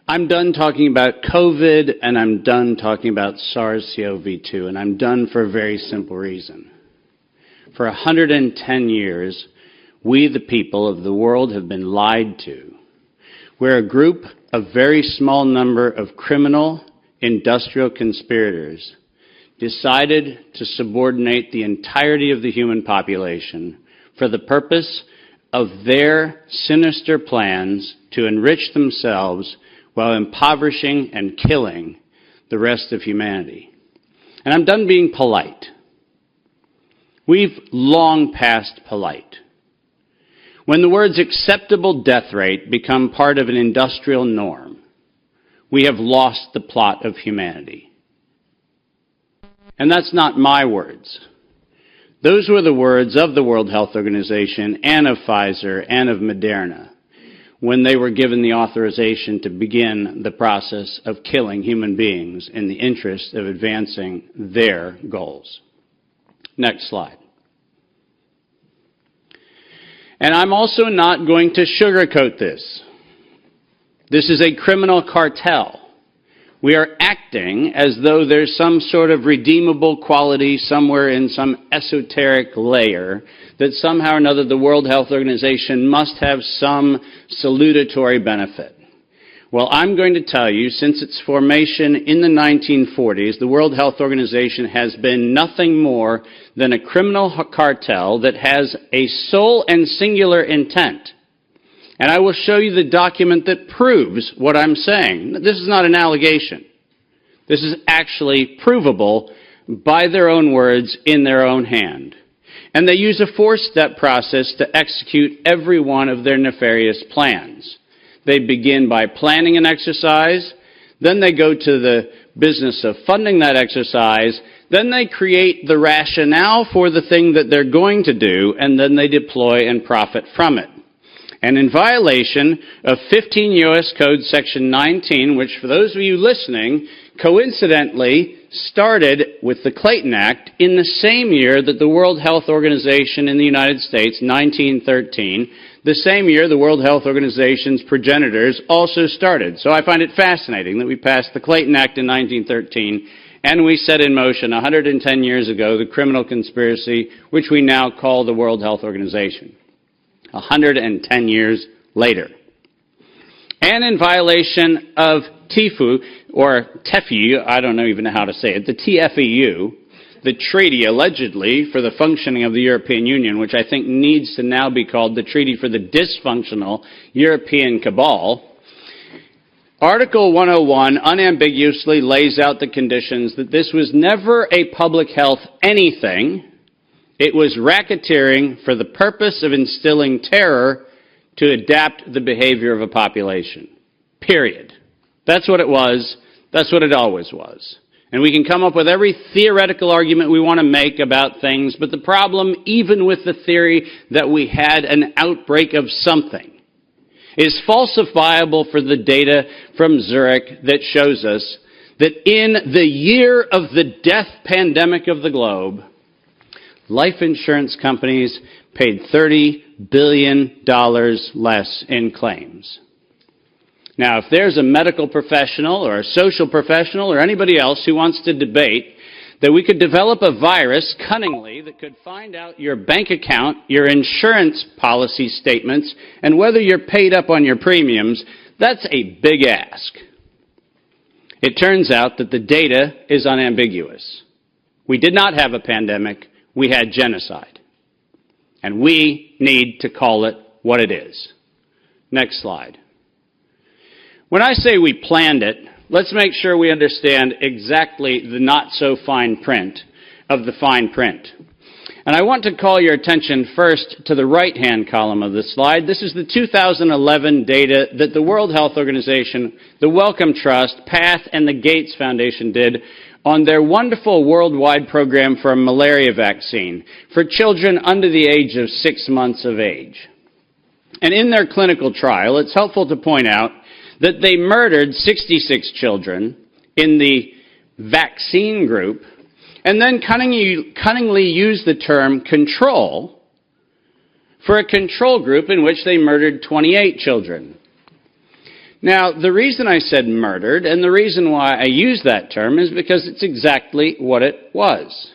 I'm done talking about COVID, and I'm done talking about SARS-CoV-2, and I'm done for a very simple reason. For 110 years, we, the people of the world, have been lied to. We're a group, a very small number of criminal, industrial conspirators decided to subordinate the entirety of the human population for the purpose of their sinister plans to enrich themselves while impoverishing and killing the rest of humanity. And I'm done being polite. We've long passed polite. When the words acceptable death rate become part of an industrial norm, we have lost the plot of humanity. And that's not my words. Those were the words of the World Health Organization and of Pfizer and of Moderna when they were given the authorization to begin the process of killing human beings in the interest of advancing their goals. Next slide. And I'm also not going to sugarcoat this. This is a criminal cartel. We are acting as though there's some sort of redeemable quality somewhere in some esoteric layer that somehow or another the World Health Organization must have some salutatory benefit. Well, I'm going to tell you, since its formation in the 1940s, the World Health Organization has been nothing more than a criminal cartel that has a sole and singular intent. And I will show you the document that proves what I'm saying. This is not an allegation. This is actually provable by their own words in their own hand. And they use a four-step process to execute every one of their nefarious plans. They begin by planning an exercise, then they go to the business of funding that exercise, then they create the rationale for the thing that they're going to do, and then they deploy and profit from it. And in violation of 15 U.S. Code Section 19, which for those of you listening, coincidentally started with the Clayton Act in the same year that the World Health Organization in the United States, 1913, the same year the World Health Organization's progenitors also started. So I find it fascinating that we passed the Clayton Act in 1913 and we set in motion 110 years ago the criminal conspiracy which we now call the World Health Organization. 110 years later. And in violation of TIFU, or TEFU, I don't even know how to say it, the TFEU, the treaty allegedly for the functioning of the European Union, which I think needs to now be called the Treaty for the Dysfunctional European Cabal, Article 101 unambiguously lays out the conditions that this was never a public health anything. It was racketeering for the purpose of instilling terror to adapt the behavior of a population. Period. That's what it was. That's what it always was. And we can come up with every theoretical argument we want to make about things, but the problem, even with the theory that we had an outbreak of something, is falsifiable for the data from Zurich that shows us that in the year of the death pandemic of the globe, life insurance companies paid $30 billion less in claims. Now, if there's a medical professional or a social professional or anybody else who wants to debate that we could develop a virus cunningly that could find out your bank account, your insurance policy statements, and whether you're paid up on your premiums, that's a big ask. It turns out that the data is unambiguous. We did not have a pandemic. We had genocide. And we need to call it what it is. Next slide. When I say we planned it, let's make sure we understand exactly the not-so-fine print of the fine print. And I want to call your attention first to the right-hand column of this slide. This is the 2011 data that the World Health Organization, the Wellcome Trust, PATH, and the Gates Foundation did on their wonderful worldwide program for a malaria vaccine for children under the age of 6 months of age. And in their clinical trial, it's helpful to point out that they murdered 66 children in the vaccine group and then cunningly used the term control for a control group in which they murdered 28 children. Now, the reason I said murdered, and the reason why I use that term, is because it's exactly what it was.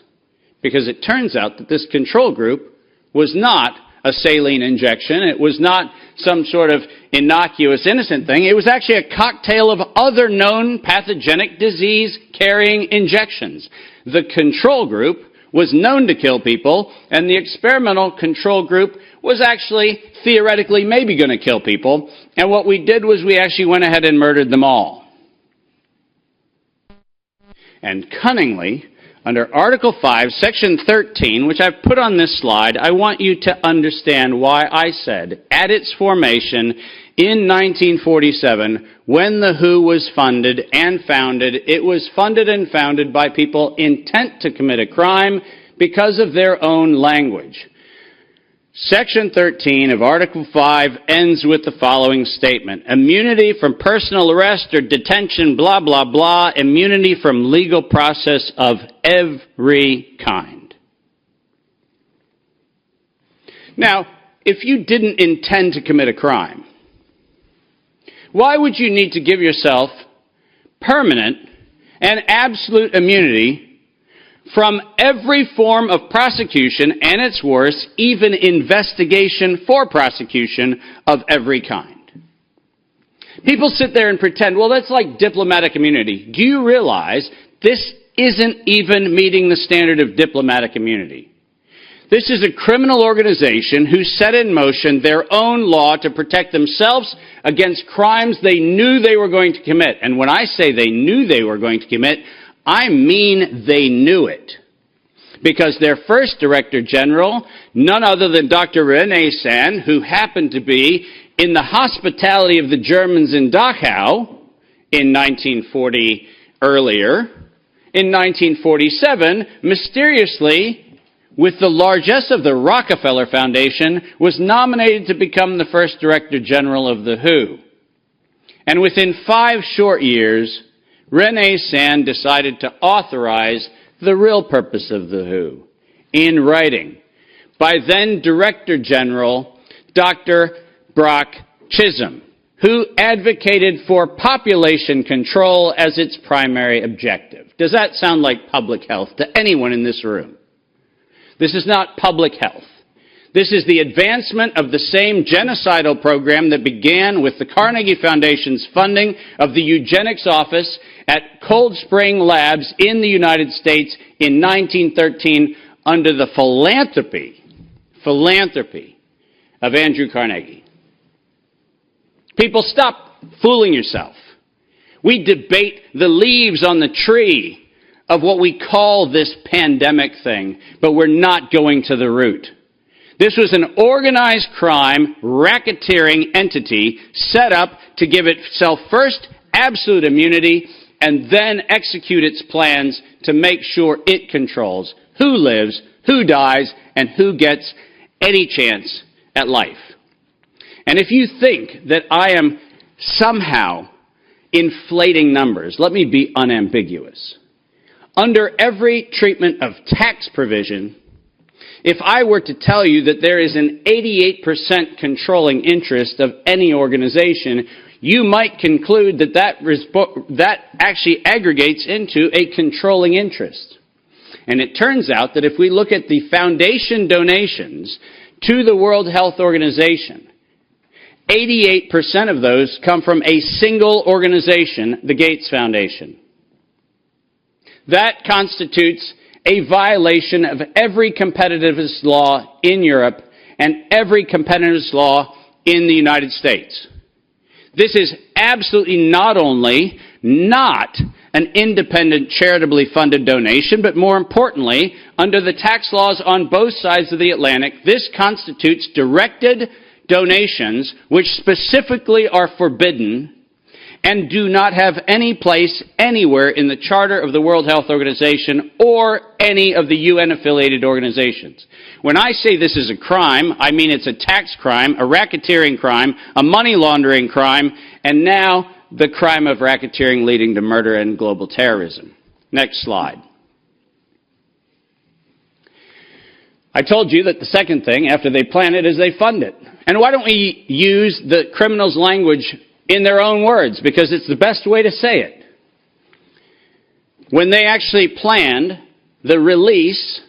Because it turns out that this control group was not a saline injection. It was not some sort of innocuous, innocent thing. It was actually a cocktail of other known pathogenic disease-carrying injections. The control group was known to kill people, and the experimental control group was actually theoretically maybe going to kill people. And what we did was we actually went ahead and murdered them all. And cunningly, under Article 5, Section 13, which I've put on this slide, I want you to understand why I said, at its formation in 1947, when the WHO was funded and founded, it was funded and founded by people intent to commit a crime because of their own language. Section 13 of Article 5 ends with the following statement: immunity from personal arrest or detention, blah, blah, blah, immunity from legal process of every kind. Now, if you didn't intend to commit a crime, why would you need to give yourself permanent and absolute immunity from every form of prosecution, and its worse, even investigation for prosecution of every kind? People sit there and pretend, well, that's like diplomatic immunity. Do you realize this isn't even meeting the standard of diplomatic immunity? This is a criminal organization who set in motion their own law to protect themselves against crimes they knew they were going to commit. And when I say they knew they were going to commit, I mean they knew it. Because their first Director General, none other than Dr. René Sand, who happened to be in the hospitality of the Germans in Dachau in 1940 earlier, in 1947, mysteriously, with the largesse of the Rockefeller Foundation, was nominated to become the first Director General of the WHO. And within 5 short years, René Sand decided to authorize the real purpose of the WHO in writing by then Director General Dr. Brock Chisholm, who advocated for population control as its primary objective. Does that sound like public health to anyone in this room? This is not public health. This is the advancement of the same genocidal program that began with the Carnegie Foundation's funding of the eugenics office at Cold Spring Labs in the United States in 1913 under the philanthropy of Andrew Carnegie. People, stop fooling yourself. We debate the leaves on the tree of what we call this pandemic thing, but we're not going to the root. This was an organized crime, racketeering entity set up to give itself first absolute immunity and then execute its plans to make sure it controls who lives, who dies, and who gets any chance at life. And if you think that I am somehow inflating numbers, let me be unambiguous. Under every treatment of tax provision, if I were to tell you that there is an 88% controlling interest of any organization, you might conclude that that actually aggregates into a controlling interest. And it turns out that if we look at the foundation donations to the World Health Organization, 88% of those come from a single organization, the Gates Foundation. That constitutes a violation of every competitivist law in Europe and every competitivist law in the United States. This is absolutely not only not an independent, charitably funded donation, but more importantly, under the tax laws on both sides of the Atlantic, this constitutes directed donations which specifically are forbidden and do not have any place anywhere in the Charter of the World Health Organization or any of the UN-affiliated organizations. When I say this is a crime, I mean it's a tax crime, a racketeering crime, a money laundering crime, and now the crime of racketeering leading to murder and global terrorism. Next slide. I told you that the second thing, after they plan it, is they fund it. And why don't we use the criminal's language in their own words, because it's the best way to say it. When they actually planned the release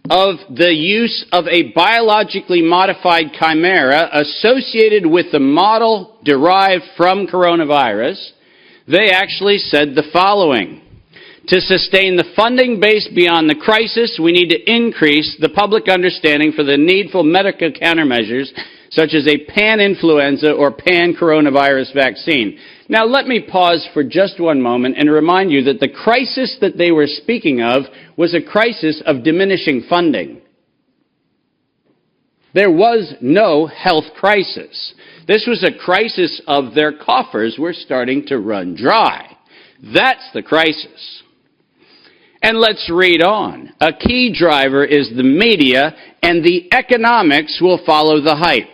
of the use of a biologically modified chimera associated with the model derived from coronavirus, they actually said the following: to sustain the funding base beyond the crisis, we need to increase the public understanding for the needful medical countermeasures, such as a pan-influenza or pan-coronavirus vaccine. Now, let me pause for just one moment and remind you that the crisis that they were speaking of was a crisis of diminishing funding. There was no health crisis. This was a crisis of their coffers were starting to run dry. That's the crisis. And let's read on. A key driver is the media, and the economics will follow the hype.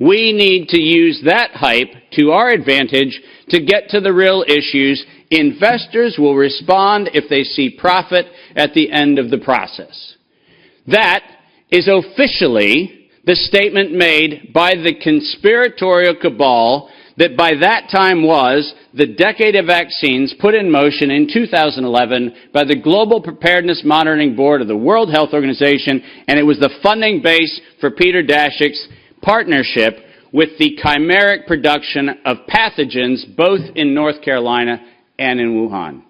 We need to use that hype to our advantage to get to the real issues. Investors will respond if they see profit at the end of the process. That is officially the statement made by the conspiratorial cabal that by that time was the decade of vaccines put in motion in 2011 by the Global Preparedness Monitoring Board of the World Health Organization, and it was the funding base for Peter Daszak's partnership with the chimeric production of pathogens both in North Carolina and in Wuhan.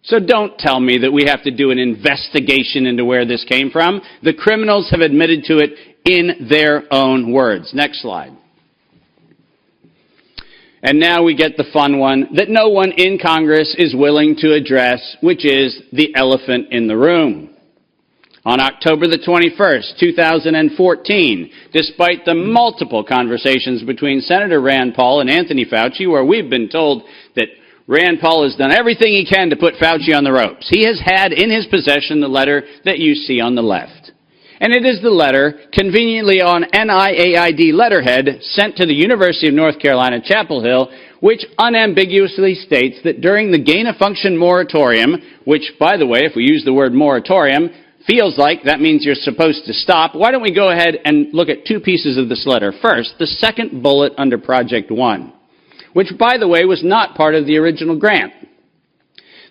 So don't tell me that we have to do an investigation into where this came from. The criminals have admitted to it in their own words. Next slide. And now we get the fun one that no one in Congress is willing to address, which is the elephant in the room. On October the 21st, 2014, despite the multiple conversations between Senator Rand Paul and Anthony Fauci, where we've been told that Rand Paul has done everything he can to put Fauci on the ropes, he has had in his possession the letter that you see on the left. And it is the letter, conveniently on NIAID letterhead, sent to the University of North Carolina, Chapel Hill, which unambiguously states that during the gain-of-function moratorium, which, by the way, if we use the word moratorium, feels like that means you're supposed to stop. Why don't we go ahead and look at two pieces of this letter. First, the second bullet under Project 1, which, by the way, was not part of the original grant.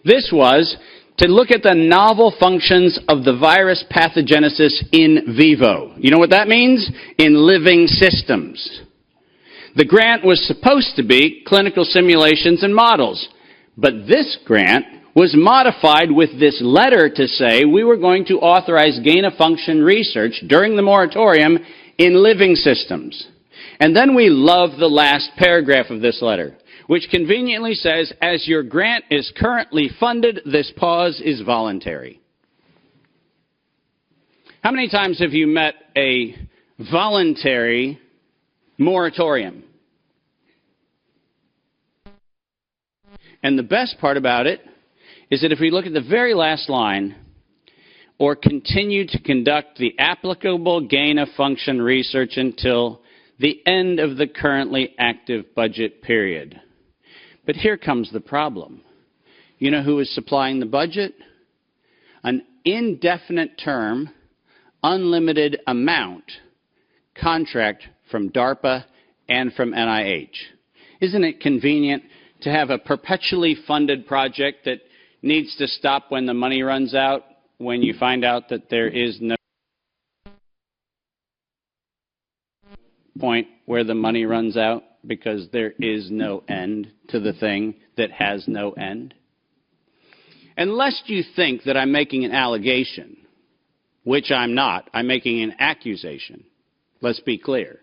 This was to look at the novel functions of the virus pathogenesis in vivo. You know what that means? In living systems. The grant was supposed to be clinical simulations and models, but this grant was modified with this letter to say we were going to authorize gain-of-function research during the moratorium in living systems. And then we love the last paragraph of this letter, which conveniently says, as your grant is currently funded, this pause is voluntary. How many times have you met a voluntary moratorium? And the best part about it is that if we look at the very last line, or continue to conduct the applicable gain-of-function research until the end of the currently active budget period. But here comes the problem. You know who is supplying the budget? An indefinite term, unlimited amount contract from DARPA and from NIH. Isn't it convenient to have a perpetually funded project that needs to stop when the money runs out, when you find out that there is no point where the money runs out because there is no end to the thing that has no end? And lest you think that I'm making an allegation, which I'm not, I'm making an accusation. Let's be clear.